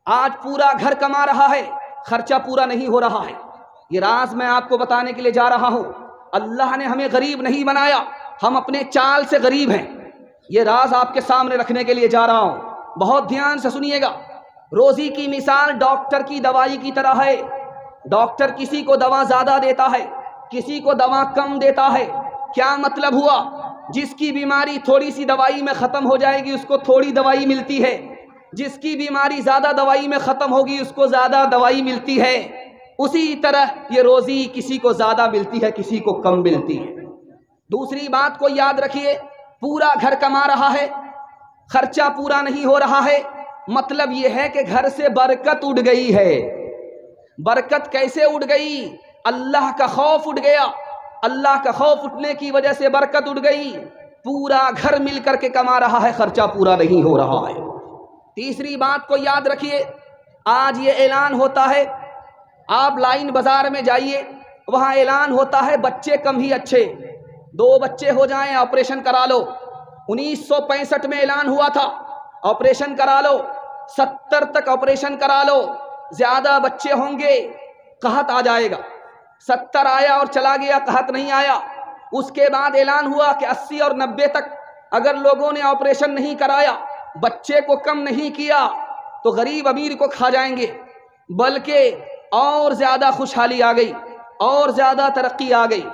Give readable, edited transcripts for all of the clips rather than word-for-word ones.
آج پورا گھر کما رہا ہے، خرچہ پورا نہیں ہو رہا ہے۔ یہ راز میں آپ کو بتانے کے لیے جا رہا ہوں۔ اللہ نے ہمیں غریب نہیں بنایا، ہم اپنے چال سے غریب ہیں۔ یہ راز آپ کے سامنے رکھنے کے لیے جا رہا ہوں، بہت دھیان سے سنیے گا۔ روزی کی مثال ڈاکٹر کی دوائی کی طرح ہے۔ ڈاکٹر کسی کو دوا زیادہ دیتا ہے، کسی کو دوا کم دیتا ہے۔ کیا مطلب ہوا؟ جس کی بیماری تھوڑی سی دوائی میں ختم ہو جائے گی اس کو تھوڑی دوائی ملتی ہے، جس کی بیماری زیادہ دوائی میں ختم ہوگی اس کو زیادہ دوائی ملتی ہے۔ اسی طرح یہ روزی کسی کو زیادہ ملتی ہے، کسی کو کم ملتی ہے۔ دوسری بات کو یاد رکھیے، پورا گھر کما رہا ہے، خرچہ پورا نہیں ہو رہا ہے، مطلب یہ ہے کہ گھر سے برکت اڑ گئی ہے۔ برکت کیسے اڑ گئی؟ اللہ کا خوف اٹھ گیا، اللہ کا خوف اٹھنے کی وجہ سے برکت اٹھ گئی۔ پورا گھر مل کر کے کما رہا ہے، خرچہ پورا نہیں ہو رہا ہے۔ تیسری بات کو یاد رکھیے، آج یہ اعلان ہوتا ہے، آپ لائن بازار میں جائیے، وہاں اعلان ہوتا ہے بچے کم ہی اچھے، 2 بچے ہو جائیں آپریشن کرا لو۔ 1965 میں اعلان ہوا تھا آپریشن کرا لو، 70 تک آپریشن کرا لو، زیادہ بچے ہوں گے قحط آ جائے گا۔ 70 آیا اور چلا گیا، قحط نہیں آیا۔ اس کے بعد اعلان ہوا کہ 80 اور 90 تک اگر لوگوں نے آپریشن نہیں کرایا، بچے کو کم نہیں کیا تو غریب امیر کو کھا جائیں گے، بلکہ اور زیادہ خوشحالی آ گئی، اور زیادہ ترقی آ گئی۔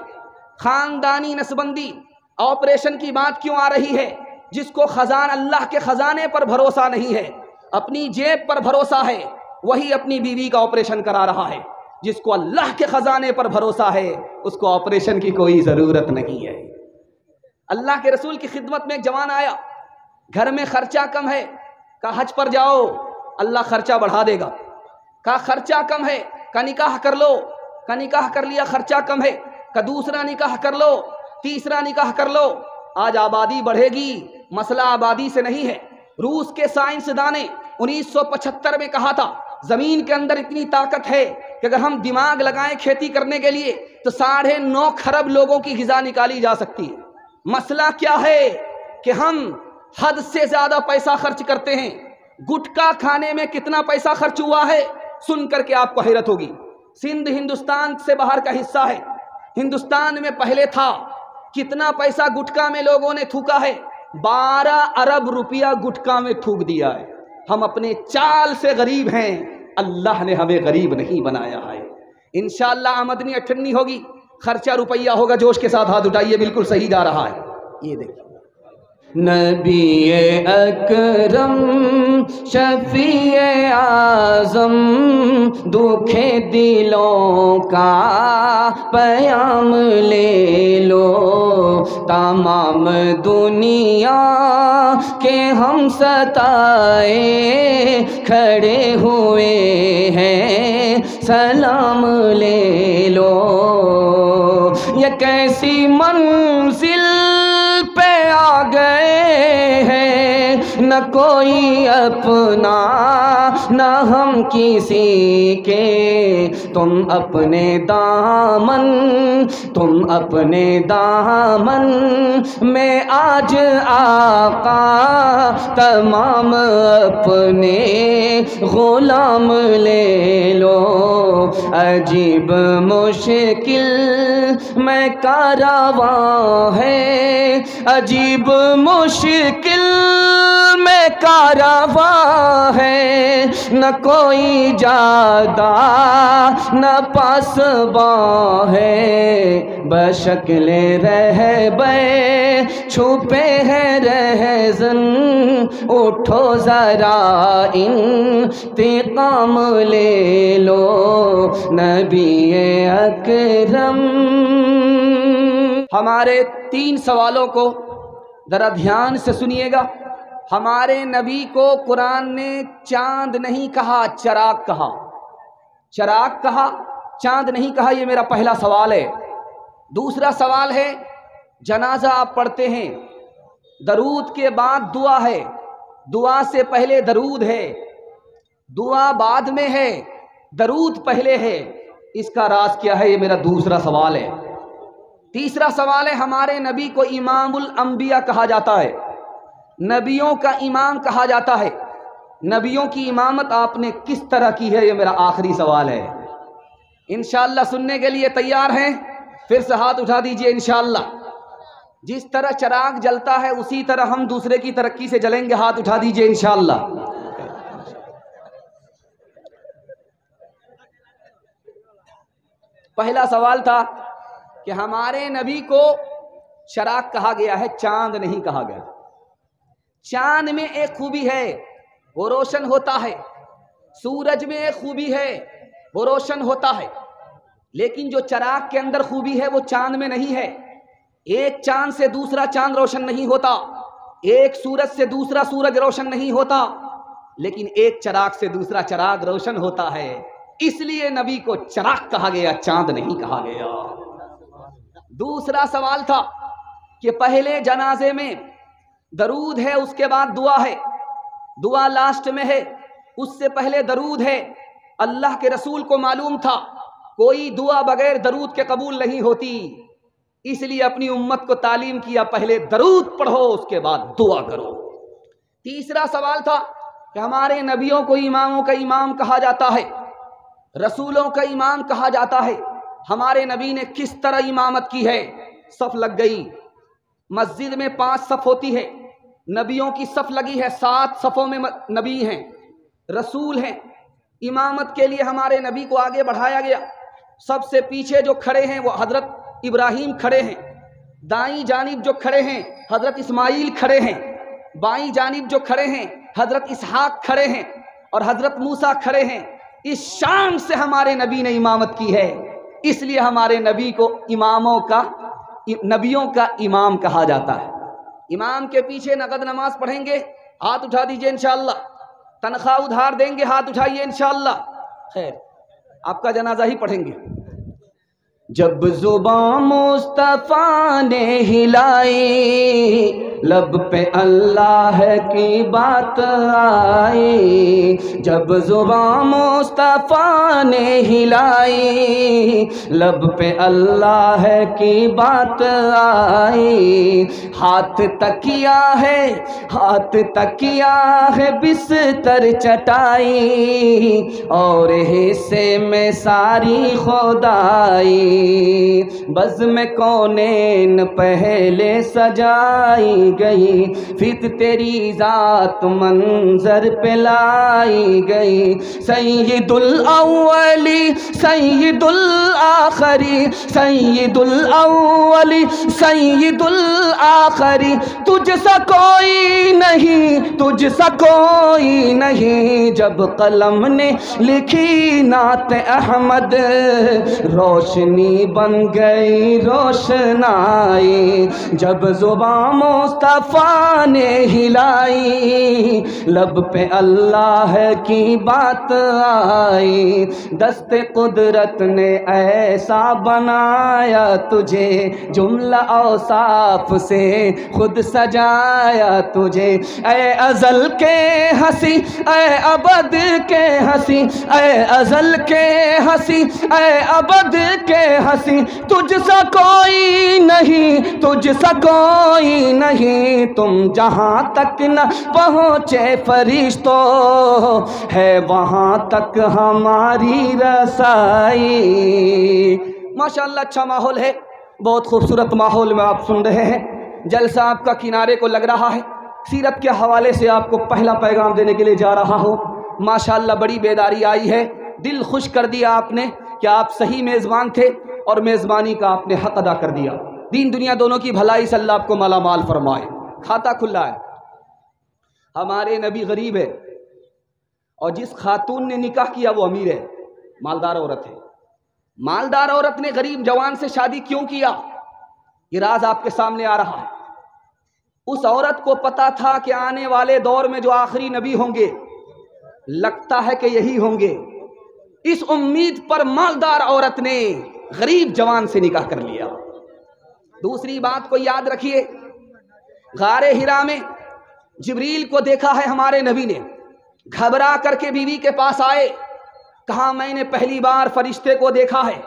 خاندانی نسبندی آپریشن کی بات کیوں آ رہی ہے؟ جس کو اللہ کے خزانے پر بھروسہ نہیں ہے، اپنی جیب پر بھروسہ ہے، وہی اپنی بیوی کا آپریشن کرا رہا ہے۔ جس کو اللہ کے خزانے پر بھروسہ ہے اس کو آپریشن کی کوئی ضرورت نہیں ہے۔ اللہ کے رسول کی خدمت میں ایک جوان آیا، گھر میں خرچہ کم ہے، کہا حج پر جاؤ اللہ خرچہ بڑھا دے گا۔ کہا خرچہ کم ہے، کہا نکاح کر لو، کہا نکاح کر لیا، خرچہ کم ہے، کہا دوسرا نکاح کر لو، تیسرا نکاح کر لو۔ آج آبادی بڑھے گی، مسئلہ آبادی سے نہیں ہے۔ روس کے سائنسداں نے 1975 میں کہا تھا زمین کے اندر اتنی طاقت ہے کہ اگر ہم دماغ لگائیں کھیتی کرنے کے لیے تو 9.5 خرب لوگوں کی غذا نکالی جا سکتی ہے۔ مسئلہ کیا ہے کہ ہم حد سے زیادہ پیسہ خرچ کرتے ہیں۔ گٹکا کھانے میں کتنا پیسہ خرچ ہوا ہے سن کر کے آپ کو حیرت ہوگی۔ سندھ ہندوستان سے باہر کا حصہ ہے، ہندوستان میں پہلے تھا۔ کتنا پیسہ گٹکا میں لوگوں نے تھوکا ہے؟ 12 ارب روپیہ گٹکا میں تھوک دیا ہے۔ ہم اپنے چال سے غریب ہیں، اللہ نے ہمیں غریب نہیں بنایا ہے۔ انشاءاللہ آمدنی 98 ہوگی، خرچہ روپیہ ہوگا۔ جوش کے ساتھ ہاتھ اٹھائیے، بالکل صحیح جا رہا ہے۔ یہ دیکھیں نبی اکرم شفیع اعظم دکھے دلوں کا پیام لے لو، تمام دنیا کے ہم ستائے کھڑے ہوئے ہیں، سلام لے لو۔ یہ کیسی منزل پہ آ گئے ہیں، نہ کوئی اپنا نہ ہم کسی کے، تم اپنے دامن میں آج آقا تمام اپنے غلام لے لو۔ عجیب مشکل میں کارواں ہے، عجیب مشکل میں کارواں ہے، نہ کوئی جادہ نہ پاسباں ہے، بشکل رہبر چھپے ہیں رہزن، اٹھو ذرا انتقام لے لو۔ نبی اکرم۔ ہمارے 3 سوالوں کو ذرا دھیان سے سنیے گا۔ ہمارے نبی کو قرآن نے چاند نہیں کہا، چراغ کہا۔ چراغ کہا، چاند نہیں کہا، یہ میرا پہلا سوال ہے۔ دوسرا سوال ہے، جنازہ آپ پڑھتے ہیں، درود کے بعد دعا ہے، دعا سے پہلے درود ہے، دعا بعد میں ہے، درود پہلے ہے، اس کا راز کیا ہے؟ یہ میرا دوسرا سوال ہے۔ تیسرا سوال ہے، ہمارے نبی کو امام الانبیاء کہا جاتا ہے، نبیوں کا امام کہا جاتا ہے، نبیوں کی امامت آپ نے کس طرح کی ہے، یہ میرا آخری سوال ہے۔ انشاءاللہ سننے کے لیے تیار ہیں؟ پھر سے ہاتھ اٹھا دیجئے انشاءاللہ۔ جس طرح چراغ جلتا ہے اسی طرح ہم دوسرے کی ترقی سے جلیں گے، ہاتھ اٹھا دیجئے انشاءاللہ۔ پہلا سوال تھا کہ ہمارے نبی کو چراغ کہا گیا ہے، چاند نہیں کہا گیا۔ چاند میں ایک خوبی ہے، وہ روشن ہوتا ہے۔ سورج میں ایک خوبی ہے، وہ روشن ہوتا ہے۔ لیکن جو چراغ کے اندر خوبی ہے وہ چاند میں نہیں ہے۔ ایک چاند سے دوسرا چاند روشن نہیں ہوتا، ایک سورج سے دوسرا سورج روشن نہیں ہوتا، لیکن ایک چراغ سے دوسرا چراغ روشن ہوتا ہے۔ اس لیے نبی کو چراغ کہا گیا، چاند نہیں کہا گیا۔ دوسرا سوال تھا کہ پہلے جنازے میں درود ہے، اس کے بعد دعا ہے، دعا لاسٹ میں ہے، اس سے پہلے درود ہے۔ اللہ کے رسول کو معلوم تھا کوئی دعا بغیر درود کے قبول نہیں ہوتی، اس لیے اپنی امت کو تعلیم کیا پہلے درود پڑھو اس کے بعد دعا کرو۔ تیسرا سوال تھا کہ ہمارے نبیوں کو اماموں کا امام کہا جاتا ہے، رسولوں کا امام کہا جاتا ہے، ہمارے نبی نے کس طرح امامت کی ہے؟ صف لگ گئی، مسجد میں 5 صف ہوتی ہے، نبیوں کی صف لگی ہے، 7 صفوں میں نبی ہیں، رسول ہیں۔ امامت کے لیے ہمارے نبی کو آگے بڑھایا گیا۔ سب سے پیچھے جو کھڑے ہیں وہ حضرت ابراہیم کھڑے ہیں، دائیں جانب جو کھڑے ہیں حضرت اسماعیل کھڑے ہیں، بائیں جانب جو کھڑے ہیں حضرت اسحاق کھڑے ہیں اور حضرت موسیٰ کھڑے ہیں۔ اس شان سے ہمارے نبی نے امامت کی ہے، اس لیے ہمارے نبی کو نبیوں کا امام کہا جاتا ہے۔ امام کے پیچھے نقد نماز پڑھیں گے، ہاتھ اٹھا دیجئے انشاءاللہ۔ تنخواہ ادھار دیں گے، ہاتھ اٹھائیے انشاءاللہ۔ خیر، آپ کا جنازہ ہی پڑھیں گے۔ جب زباں مصطفیٰ نے ہلائی، لب پہ اللہ کی بات آئی۔ جب زباں مصطفیٰ نے ہلائی، لب پہ اللہ کی بات آئی۔ ہاتھ تکیا ہے، ہاتھ تکیا ہے، بستر چٹائی، اور حصے میں ساری خدائی۔ بزم کونین پہلے سجائی گئی، پھر تیری ذات منظر پہ لائی گئی۔ سید الاولی سید الآخری، سید الاولی سید الآخری، تجھ سا کوئی نہیں، تجھ سا کوئی نہیں۔ جب قلم نے لکھی نعت احمد، روشنی بن گئی روشنائی۔ جب زباں مصطفیٰ نے ہلائی، لب پہ اللہ کی بات آئی۔ دست قدرت نے ایسا بنایا تجھے، جملہ اوصاف سے خود سجایا تجھے۔ اے ازل کے ہنسی، اے ابد کے ہنسی، اے ازل کے ہنسی، اے ابد کے ہنسی، تجھ سا کوئی نہیں، تجھ سا کوئی نہیں۔ تم جہاں تک نہ پہنچے فرشتوں، ہے وہاں تک ہماری رسائی۔ ماشاءاللہ اچھا ماحول ہے، بہت خوبصورت ماحول میں آپ سن رہے ہیں۔ جلسہ آپ کا کنارے کو لگ رہا ہے۔ سیرت کے حوالے سے آپ کو پہلا پیغام دینے کے لیے جا رہا ہوں۔ ماشاءاللہ بڑی بیداری آئی ہے، دل خوش کر دیا آپ نے کہ آپ صحیح میزبان تھے اور میزبانی کا آپ نے حق ادا کر دیا۔ دین دنیا دونوں کی بھلائی سے اللہ آپ کو مالا مال فرمائے۔ کھاتا کھلا ہے۔ ہمارے نبی غریب ہے اور جس خاتون نے نکاح کیا وہ امیر ہے، مالدار عورت ہے۔ مالدار عورت نے غریب جوان سے شادی کیوں کیا؟ یہ راز آپ کے سامنے آ رہا ہے۔ اس عورت کو پتا تھا کہ آنے والے دور میں جو آخری نبی ہوں گے لگتا ہے کہ یہی ہوں گے۔ اس امید پر مالدار عورت نے غریب جوان سے نکاح کر لیا۔ دوسری بات کو یاد رکھیے، غار حرا میں جبریل کو دیکھا ہے ہمارے نبی نے، گھبرا کر کے بیوی کے پاس آئے، کہا میں نے پہلی بار فرشتے کو دیکھا ہے،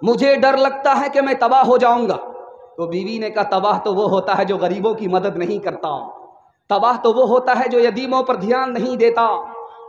مجھے ڈر لگتا ہے کہ میں تباہ ہو جاؤں گا۔ تو بیوی نے کہا تباہ تو وہ ہوتا ہے جو غریبوں کی مدد نہیں کرتا، تباہ تو وہ ہوتا ہے جو یتیموں پر دھیان نہیں دیتا،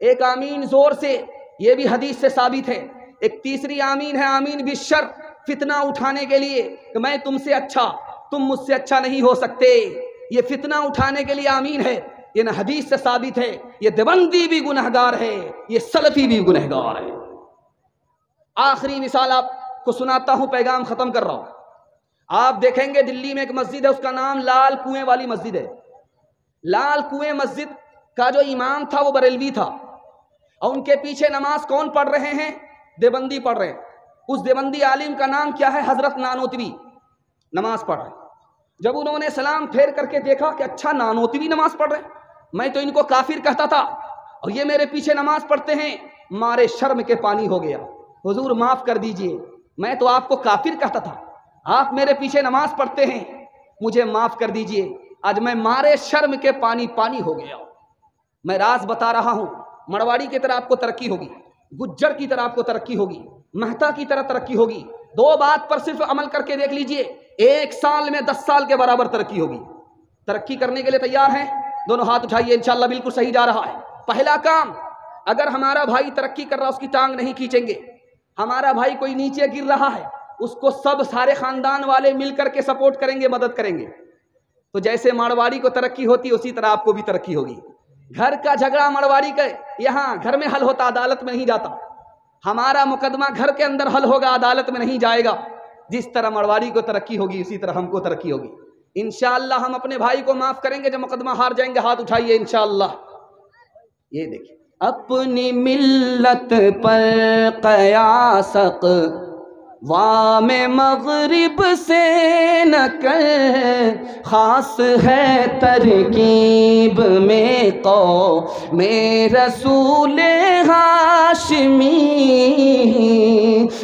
ایک آمین زور سے، یہ بھی حدیث سے ثابت ہے۔ ایک تیسری آمین ہے آمین بالشر، فتنہ اٹھانے کے لیے کہ میں تم سے اچھا، تم مجھ سے اچھا نہیں ہو سکتے، یہ فتنہ اٹھانے کے لیے آمین ہے۔ یہ نہ حدیث سے ثابت ہے، یہ دیوبندی بھی گنہگار ہے، یہ سلفی بھی گنہگار ہے۔ آخری مثال آپ کو سناتا ہوں، پیغام ختم کر رہا ہوں۔ آپ دیکھیں گے دلی میں ایک مسجد ہے، اس کا نام لال کنویں والی مسجد ہے۔ لال کنویں مسجد کا جو امام تھا وہ بریلوی تھا، اور ان کے پیچھے نماز کون پڑھ رہے ہیں؟ دیوبندی پڑھ رہے ہیں۔ اس دیوبندی عالم کا نام کیا ہے؟ حضرت نانوتوی نماز پڑھ رہے ہیں۔ جب انہوں نے سلام پھیر کر کے دیکھا کہ اچھا نانوتوی نماز پڑھ رہے ہیں، میں تو ان کو کافر کہتا تھا اور یہ میرے پیچھے نماز پڑھتے ہیں، مارے شرم کے پانی ہو گیا۔ حضور معاف کر دیجئے، میں تو آپ کو کافر کہتا تھا، آپ میرے پیچھے نماز پڑھتے ہیں، مجھے معاف کر دیجئے، آج میں مارے شرم کے پانی ہو گیا۔ میں راز بتا رہا ہوں، مرواڑی کی طرح آپ کو ترقی ہوگی، گجر کی طرح آپ کو ترقی ہوگی، مہتا کی طرح ترقی ہوگی۔ دو بات پر صرف عمل کر کے دیکھ لیجئے، 1 سال میں 10 سال کے برابر ترقی ہوگی۔ ترقی کرنے کے لیے تیار ہیں؟ دونوں ہاتھ اٹھائیے، انشاءاللہ بالکل صحیح جا رہا ہے۔ پہلا کام، اگر ہمارا بھائی ترقی کر رہا ہے اس کی ٹانگ نہیں کھینچیں گے۔ ہمارا بھائی کوئی نیچے گر رہا ہے، اس کو سارے خاندان والے مل کر کے سپورٹ کریں گے، مدد کریں گے۔ تو جیسے مارواڑی کو ترقی ہوتی ہے اسی طرح آپ کو بھی ترقی ہوگی۔ گھر کا جھگڑا مارواڑی کا یہاں گھر میں حل ہوتا، عدالت میں نہیں جاتا۔ ہمارا مقدمہ گھر کے اندر حل ہوگا، عدالت میں نہیں جائے گا۔ جس طرح مارواڑی کو ترقی ہوگی اسی طرح ہم کو ترقی ہوگی۔ انشاءاللہ ہم اپنے بھائی کو معاف کریں گے، جب مقدمہ ہار جائیں گے ہاتھ اٹھائیے انشاءاللہ۔ یہ دیکھیں، اپنی ملت پر قیاس وام مغرب سے نہ کر، خاص ہے ترکیب میں قوم رسول ہاشمی،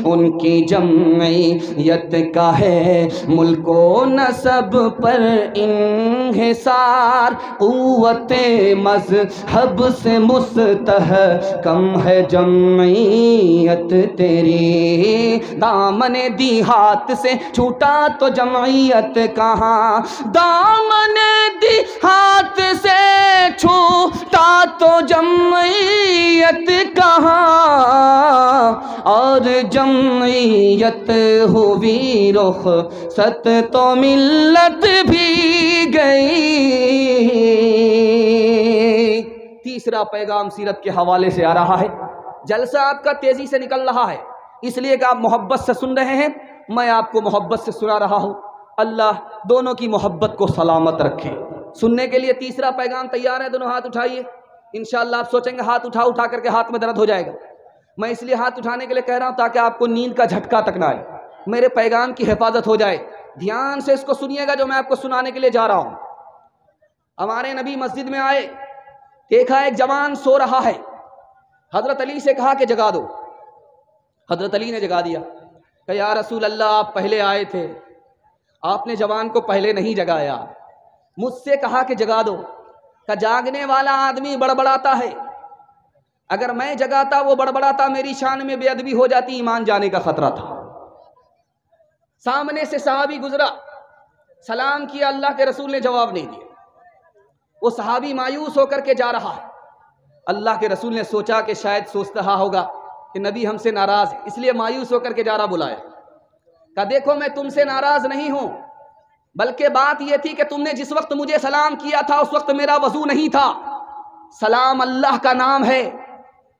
ان کی جمعیت کا ہے ملک و نسب پر انحصار، قوت مذہب سے مستحکم ہے جمعیت تیری، دامن دیہات سے چھوٹا تو جمعیت کہاں، دامن دیہات سے چھوٹا تو جمعیت کہاں، اور جمعیت ہوئی رخصت تو ملت بھی گئی۔ تیسرا پیغام سیرت کے حوالے سے آ رہا ہے۔ جلسہ آپ کا تیزی سے نکل رہا ہے، اس لیے کہ آپ محبت سے سن رہے ہیں، میں آپ کو محبت سے سنا رہا ہوں۔ اللہ دونوں کی محبت کو سلامت رکھے۔ سننے کے لیے تیسرا پیغام تیار ہے؟ دونوں ہاتھ اٹھائیے۔ انشاءاللہ آپ سوچیں گے ہاتھ اٹھا کر کے ہاتھ میں درد ہو جائے گا۔ میں اس لیے ہاتھ اٹھانے کے لیے کہہ رہا ہوں تاکہ آپ کو نیند کا جھٹکا تک نہ آئے، میرے پیغام کی حفاظت ہو جائے۔ دھیان سے اس کو سنیے گا جو میں آپ کو سنانے کے لیے جا رہا ہوں۔ ہمارے نبی مسجد میں آئے، دیکھا ایک جوان سو رہا ہے، حضرت علی سے کہا کہ جگا دو۔ حضرت علی نے جگا دیا، کہ یا رسول اللہ آپ پہلے آئے تھے، آپ نے جوان کو پہلے نہیں جگایا، مجھ سے کہا کہ جگا دو۔ کہ جاگنے والا آدمی بڑبڑاتا ہے، اگر میں جگاتا وہ بڑبڑاتا، میری شان میں بے ادبی ہو جاتی، ایمان جانے کا خطرہ تھا۔ سامنے سے صحابی گزرا، سلام کیا، اللہ کے رسول نے جواب نہیں دیا۔ وہ صحابی مایوس ہو کر کے جا رہا ہے۔ اللہ کے رسول نے سوچا کہ شاید سوچ رہا ہوگا کہ نبی ہم سے ناراض ہے، اس لیے مایوس ہو کر کے جا رہا، بلایا۔ کہا دیکھو میں تم سے ناراض نہیں ہوں، بلکہ بات یہ تھی کہ تم نے جس وقت مجھے سلام کیا تھا اس وقت میرا وضو نہیں تھا۔ سلام اللہ کا نام ہے،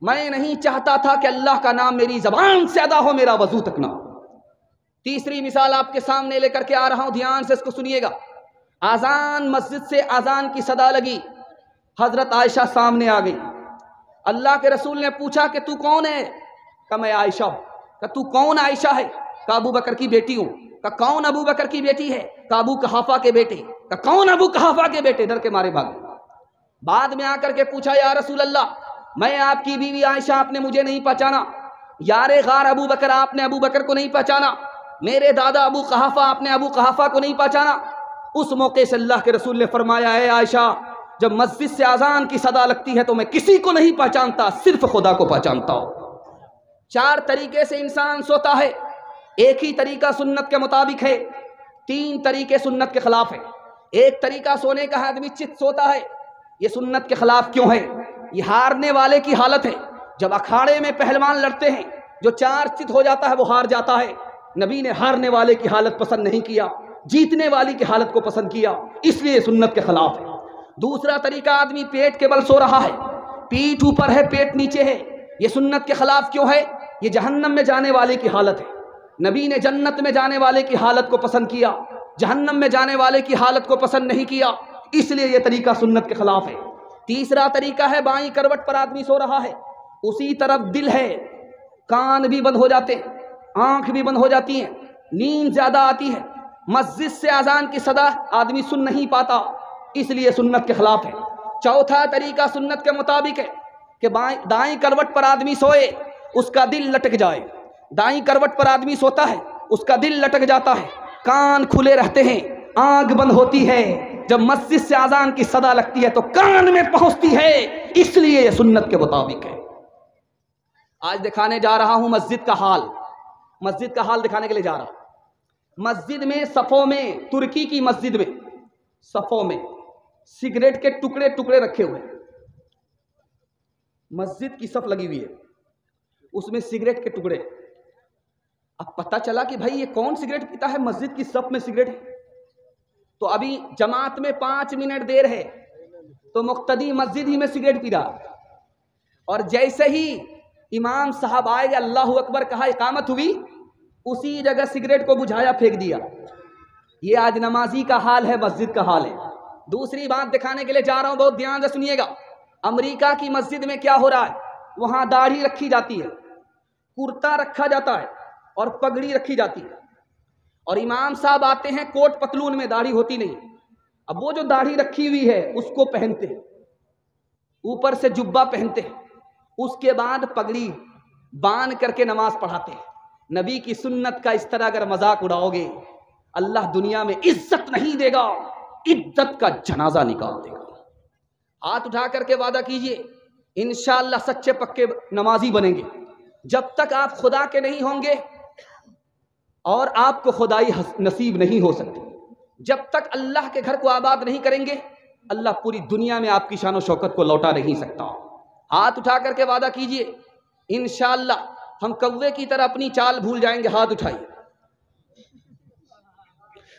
میں نہیں چاہتا تھا کہ اللہ کا نام میری زبان سے ادا ہو، میرا وضو تک نہ ہو۔ تیسری مثال آپ کے سامنے لے کر کے آ رہا ہوں، دھیان سے اس کو سنیے گا۔ آذان، مسجد سے آذان کی صدا لگی، حضرت عائشہ سامنے آ گئی۔ اللہ کے رسول نے پوچھا کہ تو کون ہے؟ کہا میں عائشہ ہوں۔ کہا تو کون عائشہ ہے؟ کہا ابو بکر کی بیٹی ہوں۔ کہا کون ابو بکر کی بیٹی ہے؟ کہا ابو قحافہ کے بیٹے۔ کہا کون ابو قحافہ کے بیٹے؟ ڈر کے مارے بھاگے۔ بعد میں آ کر کے پوچھا یا رسول اللہ میں آپ کی بیوی عائشہ، آپ نے مجھے نہیں پہچانا، یار غار ابو بکر آپ نے ابو بکر کو نہیں پہچانا، میرے دادا ابو قحافہ آپ نے ابو قحافہ کو نہیں پہچانا۔ اس موقع سے اللہ کے رسول نے فرمایا اے عائشہ جب مسجد سے اذان کی صدا لگتی ہے تو میں کسی کو نہیں پہچانتا، صرف خدا کو پہچانتا ہوں۔ 4 طریقے سے انسان سوتا ہے، ایک ہی طریقہ سنت کے مطابق ہے، 3 طریقے سنت کے خلاف ہے۔ ایک طریقہ سونے کا آدمی چت سوتا ہے، یہ سنت کے خلاف کیوں ہے؟ یہ ہارنے والے کی حالت ہے. جب اکھاڑے میں پہلوان لڑتے ہیں جو 4 چت ہو جاتا ہے وہ ہار جاتا ہے. نبی نے ہارنے والے کی حالت پسند نہیں کیا, جیتنے والی کی حالت کو پسند کیا, اس لیے سنت کے خلاف ہے. دوسرا طریقہ, آدمی پیٹ کے بل سو رہا ہے, پیٹھ اوپر ہے پیٹ نیچے ہے, یہ سنت کے خلاف کیوں ہے؟ یہ جہنم میں جانے والے کی حالت ہے. نبی نے جنت میں جانے والے کی حالت کو پسند کیا, جہنم میں جانے والے کی حالت کو پسند نہیں کیا, اس لیے یہ طریقہ سنت کے خلاف ہے. تیسرا طریقہ ہے, بائیں کروٹ پر آدمی سو رہا ہے, اسی طرف دل ہے, کان بھی بند ہو جاتے ہیں, آنکھ بھی بند ہو جاتی ہیں, نیند زیادہ آتی ہے, مسجد سے اذان کی صدا آدمی سن نہیں پاتا, اس لیے سنت کے خلاف ہے. چوتھا طریقہ سنت کے مطابق ہے کہ دائیں کروٹ پر آدمی سوئے, اس کا دل لٹک جائے. دائیں کروٹ پر آدمی سوتا ہے, اس کا دل لٹک جاتا ہے, کان کھلے رہتے ہیں, آنکھ بند ہوتی ہے, جب مسجد سے اذان کی صدا لگتی ہے تو کان میں پہنچتی ہے, اس لیے یہ سنت کے مطابق ہے. آج دکھانے جا رہا ہوں مسجد کا حال, مسجد کا حال دکھانے کے لیے جا رہا ہوں. مسجد میں صفوں میں, ترکی کی مسجد میں صفوں میں سگریٹ کے ٹکڑے ٹکڑے رکھے ہوئے, مسجد کی صف لگی ہوئی ہے, اس میں سگریٹ کے ٹکڑے. اب پتہ چلا کہ بھائی یہ کون سگریٹ پیتا ہے, مسجد کی صف میں سگریٹ ہے. تو ابھی جماعت میں 5 منٹ دیر ہے تو مقتدی مسجد ہی میں سگریٹ پی رہا, اور جیسے ہی امام صاحب آئے گا, اللہ اکبر کہا, اقامت ہوئی, اسی جگہ سگریٹ کو بجھایا پھینک دیا. یہ آج نمازی کا حال ہے, مسجد کا حال ہے. دوسری بات دکھانے کے لیے جا رہا ہوں, بہت دھیان سے سنیے گا. امریکہ کی مسجد میں کیا ہو رہا ہے, وہاں داڑھی رکھی جاتی ہے, کرتا رکھا جاتا ہے اور پگڑی رکھی جاتی ہے, اور امام صاحب آتے ہیں کوٹ پتلون میں, داڑھی ہوتی نہیں. اب وہ جو داڑھی رکھی ہوئی ہے اس کو پہنتے ہیں, اوپر سے جبہ پہنتے ہیں, اس کے بعد پگڑی باندھ کر کے نماز پڑھاتے ہیں. نبی کی سنت کا اس طرح اگر مذاق اڑاؤ گے, اللہ دنیا میں عزت نہیں دے گا, عزت کا جنازہ نکال دے گا. ہاتھ اٹھا کر کے وعدہ کیجئے, انشاءاللہ سچے پکے نمازی بنیں گے. جب تک آپ خدا کے نہیں ہوں گے اور آپ کو خدائی نصیب نہیں ہو سکتی, جب تک اللہ کے گھر کو آباد نہیں کریں گے, اللہ پوری دنیا میں آپ کی شان و شوکت کو لوٹا نہیں سکتا. ہاتھ اٹھا کر کے وعدہ کیجئے, انشاءاللہ ہم کوے کی طرح اپنی چال بھول جائیں گے. ہاتھ اٹھائیے.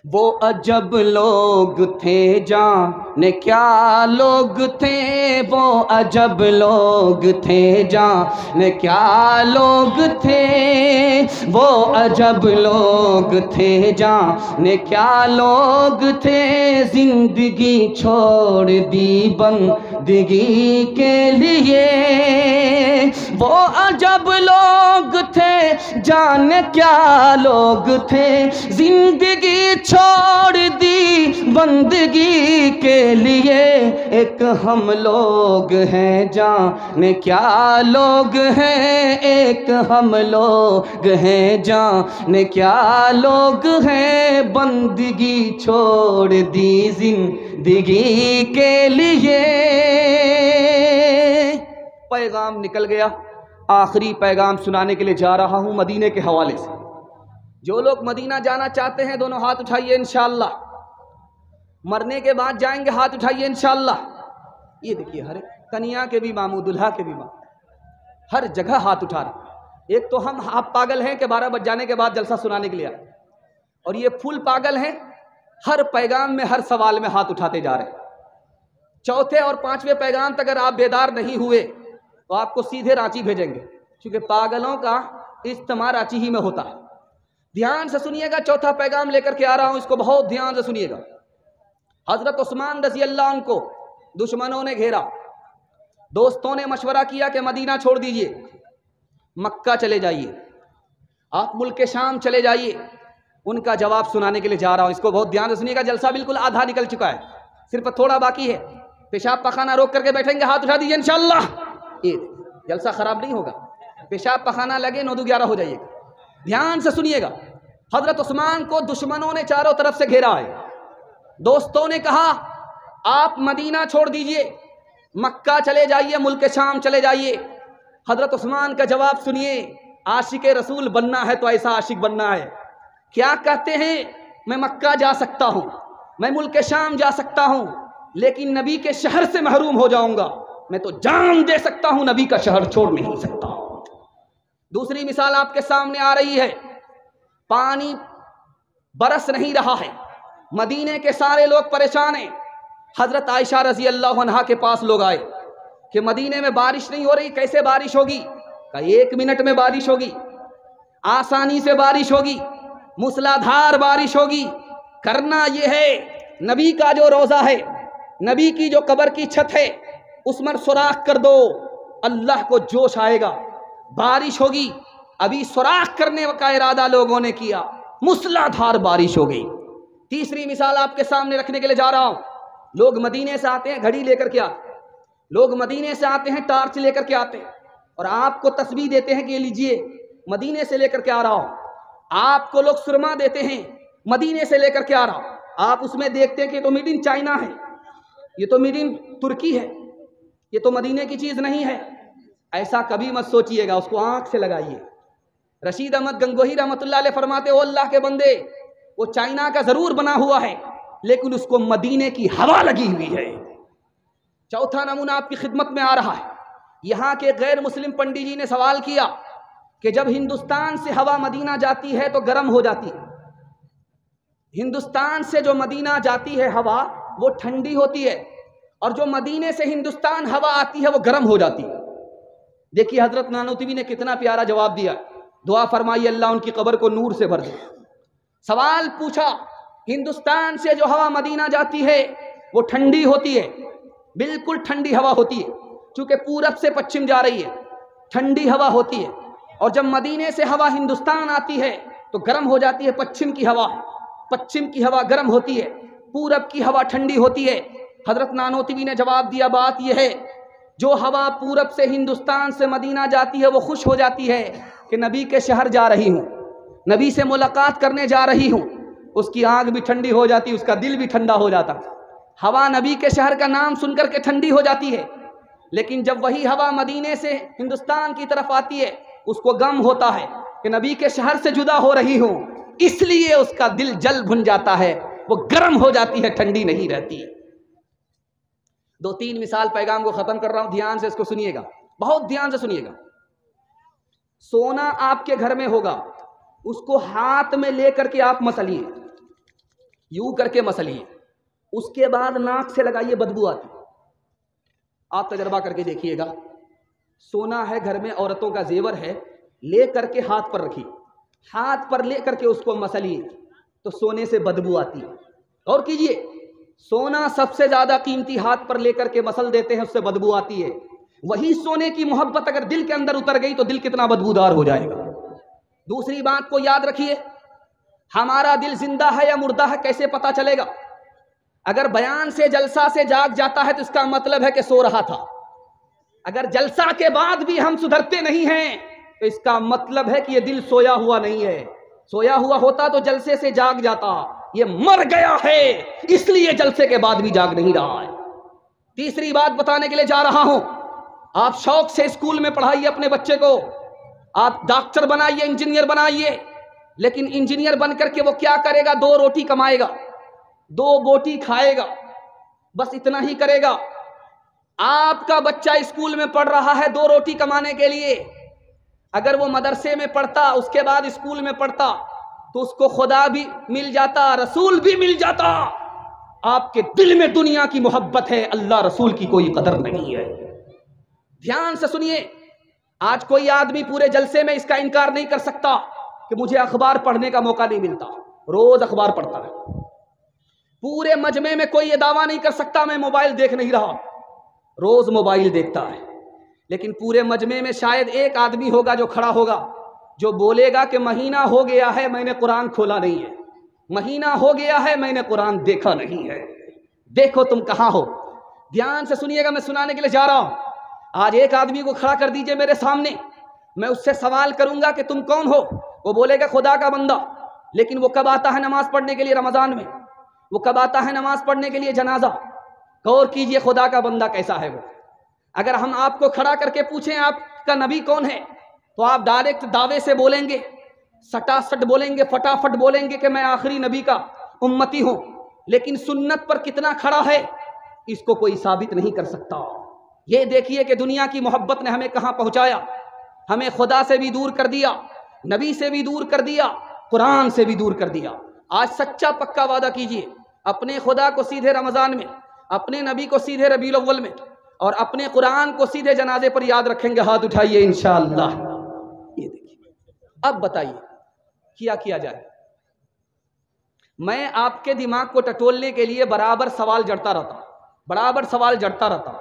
وہ عجب لوگ تھے جانے کیا لوگ تھے, وہ عجب لوگ تھے جانے کیا لوگ تھے, وہ عجب لوگ تھے جانے کیا لوگ تھے, زندگی چھوڑ دی بندگی کے لیے. وہ عجب لوگ تھے جانے کیا لوگ تھے, زندگی چھوڑ دی بندگی کے لیے. ایک ہم لوگ ہیں جانے کیا لوگ ہیں, ایک ہم لوگ ہیں جانے کیا لوگ ہیں, بندگی چھوڑ دی زندگی کے لیے. پیغام نکل گیا. آخری پیغام سنانے کے لیے جا رہا ہوں مدینے کے حوالے سے. جو لوگ مدینہ جانا چاہتے ہیں دونوں ہاتھ اٹھائیے انشاءاللہ. مرنے کے بعد جائیں گے, ہاتھ اٹھائیے انشاءاللہ. یہ دیکھیے, ہر کنیا کے بھی ماموں, دلہا کے بھی ماموں, ہر جگہ ہاتھ اٹھا رہے. ایک تو ہم آپ پاگل ہیں کہ 12 بج جانے کے بعد جلسہ سنانے کے لیے آئے, اور یہ پھول پاگل ہیں, ہر پیغام میں ہر سوال میں ہاتھ اٹھاتے جا رہے ہیں. چوتھے اور 5ویں پیغام تک اگر آپ بیدار نہیں ہوئے تو آپ کو سیدھے رانچی بھیجیں گے, کیونکہ پاگلوں کا اجتماع رانچی ہی میں ہوتا ہے. دھیان سے سنیے گا, چوتھا پیغام لے کر کے آ رہا ہوں, اس کو بہت دھیان سے سنیے گا. حضرت عثمان رضی اللہ عنہ کو دشمنوں نے گھیرا, دوستوں نے مشورہ کیا کہ مدینہ چھوڑ دیجئے, مکہ چلے جائیے, آپ ملک شام چلے جائیے. ان کا جواب سنانے کے لیے جا رہا ہوں, اس کو بہت دھیان سے سنیے گا. جلسہ بالکل آدھا نکل چکا ہے, صرف تھوڑا باقی ہے. پیشاب پخانہ روک کر کے بیٹھیں گے, ہاتھ اٹھا دیجئے انشاءاللہ. یہ جلسہ خراب نہیں ہوگا, پیشاب پخانہ لگے 9-11 ہو جائیے گا. دھیان سے سنیے گا. حضرت عثمان کو دشمنوں نے چاروں طرف سے گھیرا ہے. دوستوں نے کہا آپ مدینہ چھوڑ دیجئے, مکہ چلے جائیے, ملک شام چلے جائیے. حضرت عثمان کا جواب سنیے. عاشق رسول بننا ہے تو ایسا عاشق بننا ہے. کیا کہتے ہیں, میں مکہ جا سکتا ہوں, میں ملک شام جا سکتا ہوں, لیکن نبی کے شہر سے محروم ہو جاؤں گا, میں تو جان دے سکتا ہوں نبی کا شہر چھوڑ نہیں سکتا۔ دوسری مثال آپ کے سامنے آ رہی ہے، پانی برس نہیں رہا ہے، مدینے کے سارے لوگ پریشان ہیں۔ حضرت عائشہ رضی اللہ عنہا کے پاس لوگ آئے کہ مدینے میں بارش نہیں ہو رہی، کیسے بارش ہوگی؟ کہا 1 منٹ میں بارش ہوگی، آسانی سے بارش ہوگی، موسلادھار بارش ہوگی۔ کرنا یہ ہے، نبی کا جو روضہ ہے، نبی کی جو قبر کی چھت ہے، اس میں سوراخ کر دو، اللہ کو جوش آئے گا، بارش ہوگی۔ ابھی سوراخ کرنے کا ارادہ لوگوں نے کیا، موسلادھار بارش ہو گئی۔ تیسری مثال آپ کے سامنے رکھنے کے لیے جا رہا ہوں، لوگ مدینے سے آتے ہیں گھڑی لے کر کے آتے ہیں، لوگ مدینے سے آتے ہیں ٹارچ لے کر کے آتے ہیں، اور آپ کو تسبیح دیتے ہیں کہ یہ لیجئے مدینے سے لے کر کے آ رہا ہوں۔ آپ کو لوگ سرما دیتے ہیں، مدینے سے لے کر کے آ رہا ہوں۔ آپ اس میں دیکھتے ہیں کہ یہ تو میڈ ان چائنا ہے، یہ تو میڈ ان ترکی ہے، یہ تو مدینے کی چیز نہیں ہے۔ ایسا کبھی مت سوچئے گا، اس کو آنکھ سے لگائیے۔ رشید احمد گنگوہی رحمۃ اللہ علیہ فرماتے او اللہ کے بندے، وہ چائنا کا ضرور بنا ہوا ہے لیکن اس کو مدینے کی ہوا لگی ہوئی ہے۔ چوتھا نمونہ آپ کی خدمت میں آ رہا ہے، یہاں کے غیر مسلم پنڈی جی نے سوال کیا کہ جب ہندوستان سے ہوا مدینہ جاتی ہے تو گرم ہو جاتی ہے، ہندوستان سے جو مدینہ جاتی ہے ہوا وہ ٹھنڈی ہوتی ہے، اور جو مدینے سے ہندوستان ہوا آتی ہے وہ گرم ہو جاتی ہے۔ دیکھیے حضرت نانوتوی نے کتنا پیارا جواب دیا، دعا فرمائی اللہ ان کی قبر کو نور سے بھر دے۔ سوال پوچھا، ہندوستان سے جو ہوا مدینہ جاتی ہے وہ ٹھنڈی ہوتی ہے، بالکل ٹھنڈی ہوا ہوتی ہے، چونکہ پورب سے پچھم جا رہی ہے، ٹھنڈی ہوا ہوتی ہے، اور جب مدینے سے ہوا ہندوستان آتی ہے تو گرم ہو جاتی ہے، پچھم کی ہوا، پچھم کی ہوا گرم ہوتی ہے، پورب کی ہوا ٹھنڈی ہوتی ہے۔ حضرت نانوتوی نے جواب دیا بات یہ ہے، جو ہوا پورب سے ہندوستان سے مدینہ جاتی ہے وہ خوش ہو جاتی ہے کہ نبی کے شہر جا رہی ہوں، نبی سے ملاقات کرنے جا رہی ہوں، اس کی آنکھ بھی ٹھنڈی ہو جاتی، اس کا دل بھی ٹھنڈا ہو جاتا۔ ہوا نبی کے شہر کا نام سن کر کے ٹھنڈی ہو جاتی ہے، لیکن جب وہی ہوا مدینے سے ہندوستان کی طرف آتی ہے اس کو غم ہوتا ہے کہ نبی کے شہر سے جدا ہو رہی ہوں، اس لیے اس کا دل جل بھن جاتا ہے، وہ گرم ہو جاتی ہے، ٹھنڈی نہیں رہتی۔ 2-3 مثال پیغام کو ختم کر رہا ہوں، دھیان سے اس کو سنیے گا، بہت دھیان سے سنیے گا۔ سونا آپ کے گھر میں ہوگا، اس کو ہاتھ میں لے کر کے آپ مسلیے، یوں کر کے مسلیے، اس کے بعد ناک سے لگائیے، بدبو آتی، آپ تجربہ کر کے دیکھیے گا۔ سونا ہے گھر میں، عورتوں کا زیور ہے، لے کر کے ہاتھ پر رکھیے، ہاتھ پر لے کر کے اس کو مسلیے تو سونے سے بدبو آتی ہے۔ اور کیجئے، سونا سب سے زیادہ قیمتی ہاتھ پر لے کر کے مسل دیتے ہیں، اس سے بدبو آتی ہے۔ وہی سونے کی محبت اگر دل کے اندر اتر گئی تو دل کتنا بدبودار ہو جائے گا۔ دوسری بات کو یاد رکھیے، ہمارا دل زندہ ہے یا مردہ ہے کیسے پتا چلے گا؟ اگر بیان سے جلسہ سے جاگ جاتا ہے تو اس کا مطلب ہے کہ سو رہا تھا، اگر جلسہ کے بعد بھی ہم سدھرتے نہیں ہیں تو اس کا مطلب ہے کہ یہ دل سویا ہوا نہیں ہے، سویا ہوا ہوتا تو جلسے سے جاگ جاتا، یہ مر گیا ہے اس لیے جلسے کے بعد بھی جاگ نہیں رہا ہے۔ تیسری بات بتانے کے لیے جا رہا ہوں، آپ شوق سے اسکول میں پڑھائیے اپنے بچے کو، آپ ڈاکٹر بنائیے، انجینئر بنائیے، لیکن انجینئر بن کر کے وہ کیا کرے گا؟ 2 روٹی کمائے گا، 2 بوٹی کھائے گا، بس اتنا ہی کرے گا۔ آپ کا بچہ اسکول میں پڑھ رہا ہے 2 روٹی کمانے کے لیے، اگر وہ مدرسے میں پڑھتا، اس کے بعد اسکول میں پڑھتا تو اس کو خدا بھی مل جاتا، رسول بھی مل جاتا۔ آپ کے دل میں دنیا کی محبت ہے، اللہ رسول کی کوئی قدر نہیں ہے۔ دھیان سے سنیے، آج کوئی آدمی پورے جلسے میں اس کا انکار نہیں کر سکتا کہ مجھے اخبار پڑھنے کا موقع نہیں ملتا، روز اخبار پڑھتا ہے۔ پورے مجمع میں کوئی یہ دعویٰ نہیں کر سکتا میں موبائل دیکھ نہیں رہا، روز موبائل دیکھتا ہے۔ لیکن پورے مجمع میں شاید ایک آدمی ہوگا جو کھڑا ہوگا، جو بولے گا کہ مہینہ ہو گیا ہے میں نے قرآن کھولا نہیں ہے، مہینہ ہو گیا ہے میں نے قرآن دیکھا نہیں ہے، دیکھو تم کہاں ہو۔ دھیان سے سنیے گا، میں سنانے کے لیے جا رہا ہوں۔ آج ایک آدمی کو کھڑا کر دیجئے میرے سامنے، میں اس سے سوال کروں گا کہ تم کون ہو؟ وہ بولے گا خدا کا بندہ، لیکن وہ کب آتا ہے نماز پڑھنے کے لیے رمضان میں؟ وہ کب آتا ہے نماز پڑھنے کے لیے جنازہ؟ غور کیجئے خدا کا بندہ کیسا ہے وہ۔ اگر ہم آپ کو کھڑا کر کے پوچھیں آپ کا نبی کون ہے تو آپ ڈائریکٹ دعوے سے بولیں گے، سٹا سٹ بولیں گے، فٹافٹ بولیں گے کہ میں آخری نبی کا امتی ہوں، لیکن سنت پر کتنا کھڑا ہے اس کو کوئی ثابت نہیں کر سکتا۔ یہ دیکھیے کہ دنیا کی محبت نے ہمیں کہاں پہنچایا. ہمیں خدا سے بھی دور کر دیا, نبی سے بھی دور کر دیا, قرآن سے بھی دور کر دیا. آج سچا پکا وعدہ کیجئے اپنے خدا کو سیدھے رمضان میں, اپنے نبی کو سیدھے ربیع الاول میں, اور اپنے قرآن کو سیدھے جنازے پر یاد رکھیں گے. ہاتھ اٹھائیے انشاءاللہ. یہ دیکھیے, اب بتائیے کیا جائے. میں آپ کے دماغ کو ٹٹولنے کے لیے برابر سوال جڑتا رہتا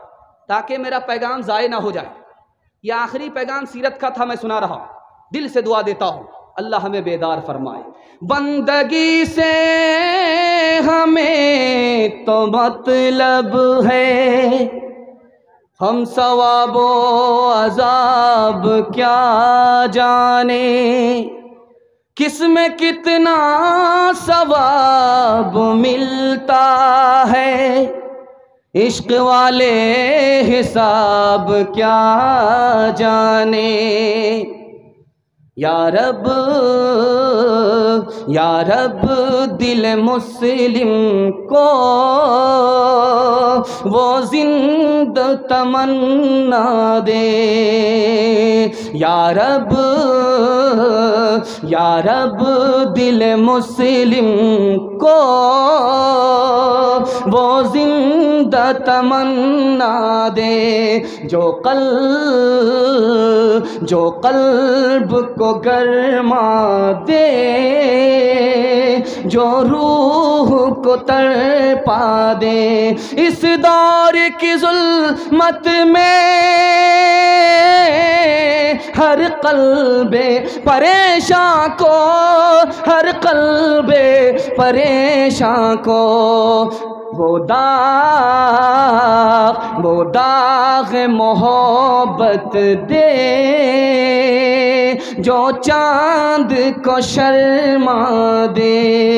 تاکہ میرا پیغام ضائع نہ ہو جائے. یہ آخری پیغام سیرت کا تھا, میں سنا رہا. دل سے دعا دیتا ہوں اللہ ہمیں بیدار فرمائے. بندگی سے ہمیں تو مطلب ہے, ہم ثواب و عذاب کیا جانے, کس میں کتنا ثواب ملتا ہے, عشق والے حساب کیا جانے. یا رب دل مسلم کو وہ زندہ تمنا دے. یا رب دل مسلم کو وہ زندہ تمنا دے. جو قلب کو گرما دے, جو روح کو تڑپا دے. اس دور کی ظلمت میں ہر قلب پریشان کو, ہر قلب پریشان کو وہ داغ محبت دے, جو چاند کو شرما دے.